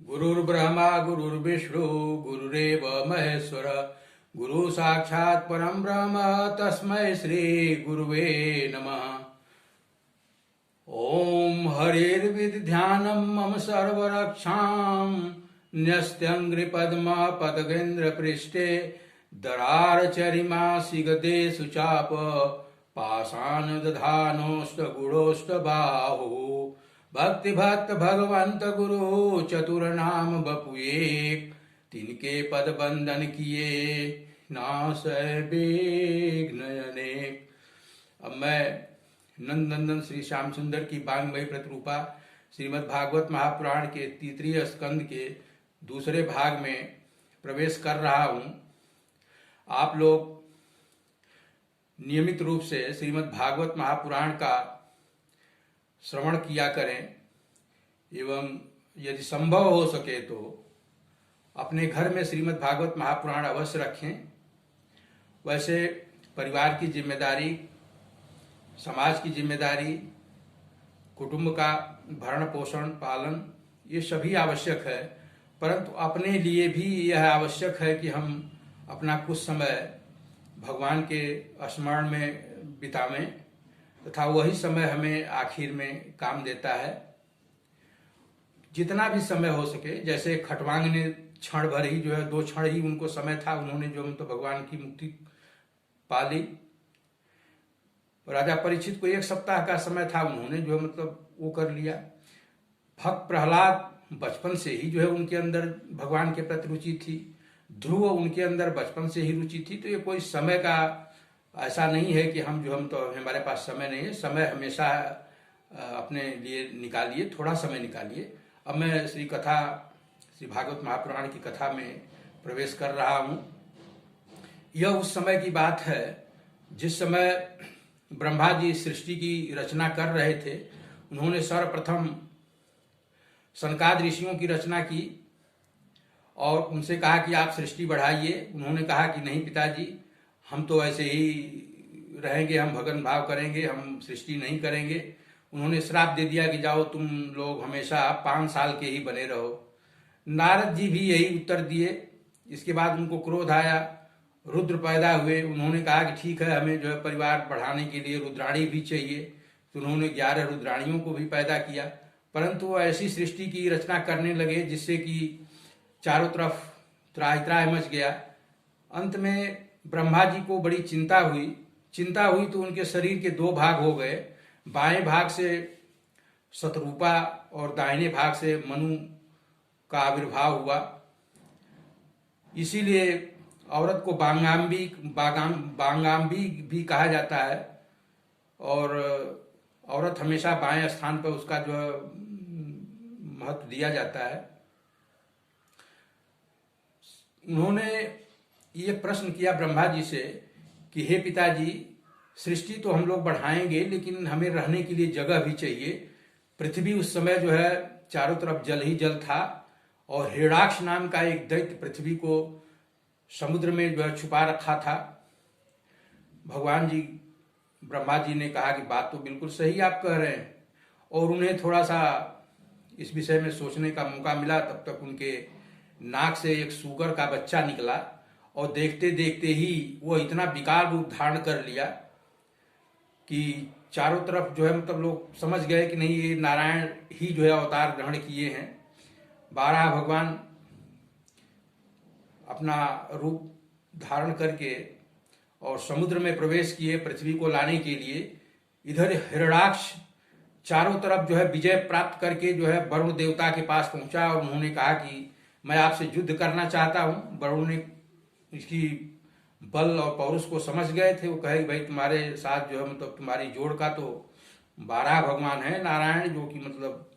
गुरुर्ब्रह्मा गुरुर्विष्णु गुरुरेव महेश्वर गुरु साक्षात् परम ब्रह्म तस्मै श्री गुरुवे नमः। ओम हरिर्विद्यानं मम सर्वरक्षां न्यस्त्यङ्घ्रिपद्म पदगेन्द्र पृष्ठे दरारचरिमा सिगदे सुचाप पाषाण दधानोष्ट गुणोष्ट बाहु भक्ति भक्त भगवंत गुरु चतुर नाम बपु एक तिनके पद बंधन किए नाश विघ्न अनेक। अब मैं नंदनंदन श्री श्याम सुंदर की बांगमयी प्रतिरूपा श्रीमद् भागवत महापुराण के तृतीय स्कंद के दूसरे भाग में प्रवेश कर रहा हूँ। आप लोग नियमित रूप से श्रीमद् भागवत महापुराण का श्रवण किया करें एवं यदि संभव हो सके तो अपने घर में श्रीमद् भागवत महापुराण अवश्य रखें। वैसे परिवार की जिम्मेदारी, समाज की जिम्मेदारी, कुटुंब का भरण पोषण पालन ये सभी आवश्यक है, परंतु अपने लिए भी यह आवश्यक है कि हम अपना कुछ समय भगवान के स्मरण में बितावें तथा वही समय हमें आखिर में काम देता है। जितना भी समय हो सके, जैसे खटवांग ने क्षण भर ही 2 क्षण ही उनको समय था, उन्होंने जो मतलब भगवान की मुक्ति पा ली। राजा परीक्षित को 1 सप्ताह का समय था, उन्होंने जो मतलब वो कर लिया। भक्त प्रहलाद बचपन से ही उनके अंदर भगवान के प्रति रुचि थी। ध्रुव उनके अंदर बचपन से ही रुचि थी। तो ये कोई समय का ऐसा नहीं है कि हम तो हमारे पास समय नहीं है। समय हमेशा अपने लिए निकालिए, थोड़ा समय निकालिए। अब मैं श्री भागवत महापुराण की कथा में प्रवेश कर रहा हूँ। यह उस समय की बात है जिस समय ब्रह्मा जी सृष्टि की रचना कर रहे थे। उन्होंने सर्वप्रथम सनकादि ऋषियों की रचना की और उनसे कहा कि आप सृष्टि बढ़ाइए। उन्होंने कहा कि नहीं पिताजी, हम तो ऐसे ही रहेंगे, हम भगन भाव करेंगे, हम सृष्टि नहीं करेंगे। उन्होंने श्राप दे दिया कि जाओ तुम लोग हमेशा 5 साल के ही बने रहो। नारद जी भी यही उत्तर दिए। इसके बाद उनको क्रोध आया, रुद्र पैदा हुए। उन्होंने कहा कि ठीक है, हमें परिवार बढ़ाने के लिए रुद्राणी भी चाहिए। तो उन्होंने 11 रुद्राणियों को भी पैदा किया, परंतु वो ऐसी सृष्टि की रचना करने लगे जिससे कि चारों तरफ त्राहि त्राहि मच गया। अंत में ब्रह्मा जी को बड़ी चिंता हुई तो उनके शरीर के 2 भाग हो गए। बाएं भाग से शतरूपा और दाहिने भाग से मनु का आविर्भाव हुआ। इसीलिए औरत को बांगाम्बी भी कहा जाता है और औरत हमेशा बाएं स्थान पर उसका महत्व दिया जाता है। उन्होंने ये प्रश्न किया ब्रह्मा जी से कि हे पिताजी, सृष्टि तो हम लोग बढ़ाएंगे लेकिन हमें रहने के लिए जगह भी चाहिए। पृथ्वी उस समय चारों तरफ जल ही जल था और हिरणाक्ष नाम का एक दैत्य पृथ्वी को समुद्र में छुपा रखा था। भगवान जी ब्रह्मा जी ने कहा कि बात तो बिल्कुल सही आप कह रहे हैं, और उन्हें थोड़ा सा इस विषय में सोचने का मौका मिला। तब तक उनके नाक से एक सूगर का बच्चा निकला और देखते देखते ही वो इतना विकार रूप धारण कर लिया कि चारों तरफ मतलब लोग समझ गए कि नहीं, ये नारायण ही अवतार ग्रहण किए हैं। 12 भगवान अपना रूप धारण करके और समुद्र में प्रवेश किए पृथ्वी को लाने के लिए। इधर हिरणाक्ष चारों तरफ विजय प्राप्त करके वरुण देवता के पास पहुंचा और उन्होंने कहा कि मैं आपसे युद्ध करना चाहता हूं। वरुण ने इसकी बल और पौरुष को समझ गए थे। वो कहे कि भाई तुम्हारे साथ मतलब तुम्हारी जोड़ का तो 12 भगवान है नारायण, जो कि मतलब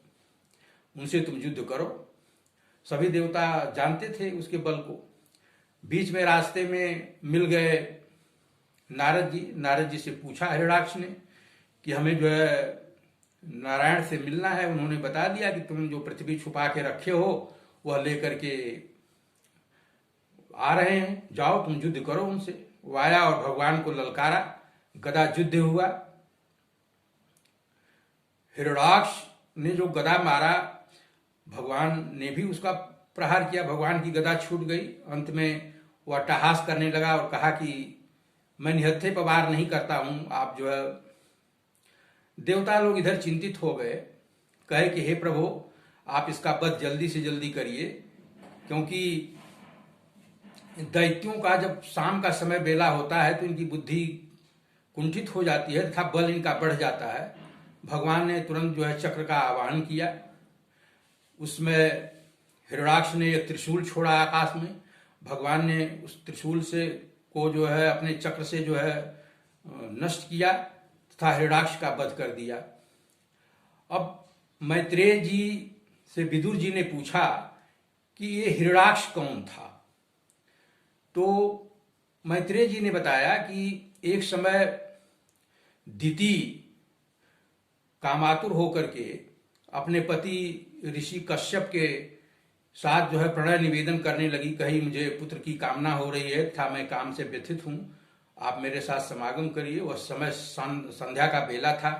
उनसे तुम युद्ध करो। सभी देवता जानते थे उसके बल को। बीच में रास्ते में मिल गए नारद जी से पूछा हिरणाक्ष ने कि हमें नारायण से मिलना है। उन्होंने बता दिया कि तुम जो पृथ्वी छुपा के रखे हो वह लेकर के आ रहे हैं, जाओ तुम युद्ध करो उनसे। वो आया और भगवान को ललकारा, गदा युद्ध हुआ। हिरणाक्ष ने जो गदा मारा, भगवान ने भी उसका प्रहार किया, भगवान की गदा छूट गई। अंत में वो अट्टहास करने लगा और कहा कि मैं निहत्थे पर वार नहीं करता हूं, आप जो है। देवता लोग इधर चिंतित हो गए, कहे कि हे प्रभु, आप इसका वध जल्दी से जल्दी करिए, क्योंकि दैत्यों का जब शाम का समय बेला होता है तो इनकी बुद्धि कुंठित हो जाती है तथा बल इनका बढ़ जाता है। भगवान ने तुरंत जो है चक्र का आवाहन किया। उसमें हिरणाक्ष ने एक त्रिशूल छोड़ा आकाश में। भगवान ने उस त्रिशूल से को जो है अपने चक्र से जो है नष्ट किया तथा हिरणाक्ष का वध कर दिया। अब मैत्रेय जी से विदुर जी ने पूछा कि ये हिरणाक्ष कौन था। तो मैत्रेय जी ने बताया कि एक समय दिति कामातुर होकर के अपने पति ऋषि कश्यप के साथ जो है प्रणय निवेदन करने लगी। कही मुझे पुत्र की कामना हो रही है तथा मैं काम से व्यथित हूं, आप मेरे साथ समागम करिए। वह समय संध्या का बेला था।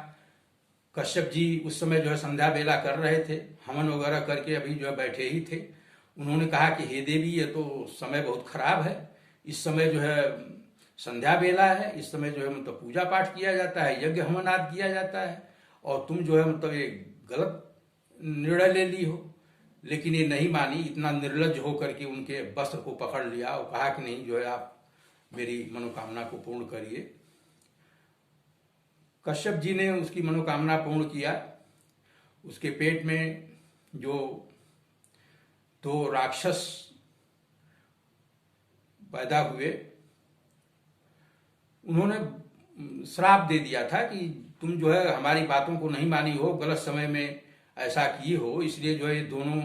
कश्यप जी उस समय जो है संध्या बेला कर रहे थे, हवन वगैरह करके अभी जो है बैठे ही थे। उन्होंने कहा कि हे देवी, ये तो समय बहुत खराब है, इस समय जो है संध्या बेला है, इस समय जो है मतलब पूजा पाठ किया जाता है, यज्ञ हवन आदि किया जाता है, और तुम जो है मतलब ये गलत निर्णय ले ली हो। लेकिन ये नहीं मानी, इतना निर्लज्ज होकर के उनके वस्त्र को पकड़ लिया और कहा कि नहीं, जो है आप मेरी मनोकामना को पूर्ण करिए। कश्यप जी ने उसकी मनोकामना पूर्ण किया। उसके पेट में जो दो राक्षस पैदा हुए, उन्होंने श्राप दे दिया था कि तुम जो है हमारी बातों को नहीं मानी हो, गलत समय में ऐसा किए हो, इसलिए जो है ये दोनों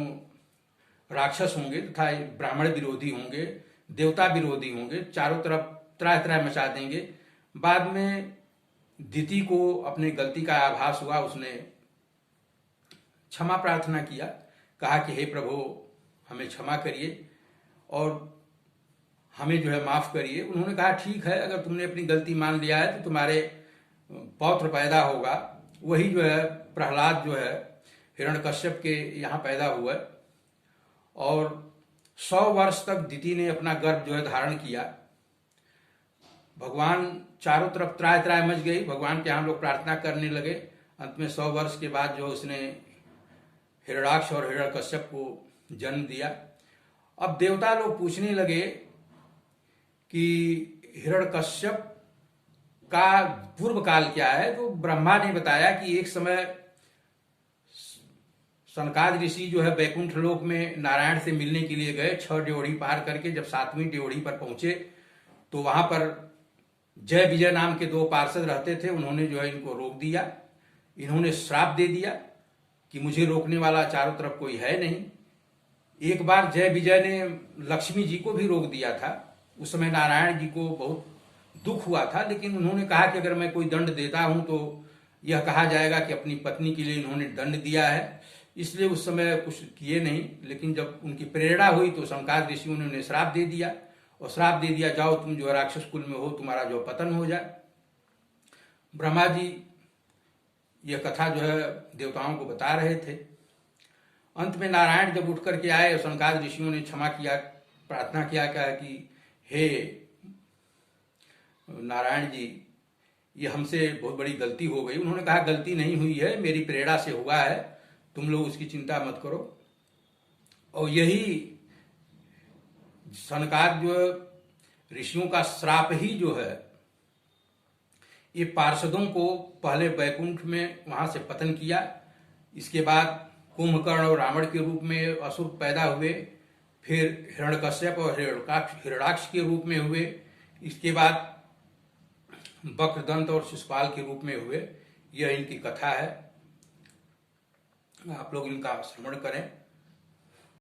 राक्षस होंगे तथा ब्राह्मण विरोधी होंगे, देवता विरोधी होंगे, चारों तरफ त्राह त्राह मचा देंगे। बाद में दिति को अपनी गलती का आभास हुआ, उसने क्षमा प्रार्थना किया, कहा कि हे प्रभु, हमें क्षमा करिए और हमें जो है माफ करिए। उन्होंने कहा ठीक है, अगर तुमने अपनी गलती मान लिया है तो तुम्हारे पौत्र पैदा होगा। वही जो है प्रहलाद जो है हिरण्यकश्यप के यहाँ पैदा हुआ और 100 वर्ष तक दिति ने अपना गर्भ जो है धारण किया। भगवान चारों तरफ त्राय त्राय मच गई, भगवान के यहाँ लोग प्रार्थना करने लगे। अंत में 100 वर्ष के बाद जो उसने हिरणाक्ष और हिरण्यकश्यप को जन्म दिया। अब देवता लोग पूछने लगे कि हिरण्यकश्यप का पूर्व काल क्या है। तो ब्रह्मा ने बताया कि एक समय सनकाद ऋषि जो है बैकुंठ लोक में नारायण से मिलने के लिए गए। 6 ड्योढ़ी पार करके जब 7वीं ड्योढ़ी पर पहुंचे तो वहां पर जय विजय नाम के 2 पार्षद रहते थे। उन्होंने जो है इनको रोक दिया। इन्होंने श्राप दे दिया कि मुझे रोकने वाला चारों तरफ कोई है नहीं। एक बार जय विजय ने लक्ष्मी जी को भी रोक दिया था। उस समय नारायण जी को बहुत दुख हुआ था, लेकिन उन्होंने कहा कि अगर मैं कोई दंड देता हूं तो यह कहा जाएगा कि अपनी पत्नी के लिए इन्होंने दंड दिया है, इसलिए उस समय कुछ किए नहीं। लेकिन जब उनकी प्रेरणा हुई तो सनकाद ऋषियों ने उन्हें श्राप दे दिया और श्राप दे दिया, जाओ तुम जो राक्षस कुल में हो, तुम्हारा जो पतन हो जाए। ब्रह्मा जी यह कथा जो है देवताओं को बता रहे थे। अंत में नारायण जब उठ करके आए और सनकाद ऋषियों ने क्षमा किया, प्रार्थना किया कि हे नारायण जी, ये हमसे बहुत बड़ी गलती हो गई। उन्होंने कहा गलती नहीं हुई है, मेरी प्रेरणा से हुआ है, तुम लोग उसकी चिंता मत करो। और यही सनकाद जो ऋषियों का श्राप ही जो है ये पार्षदों को पहले बैकुंठ में वहां से पतन किया। इसके बाद कुंभकर्ण और रावण के रूप में असुर पैदा हुए, फिर हिरण्यकश्यप और हिरणाक्ष के रूप में हुए, इसके बाद वक्रदंत और शिशुपाल के रूप में हुए। यह इनकी कथा है, आप लोग इनका श्रवण करें।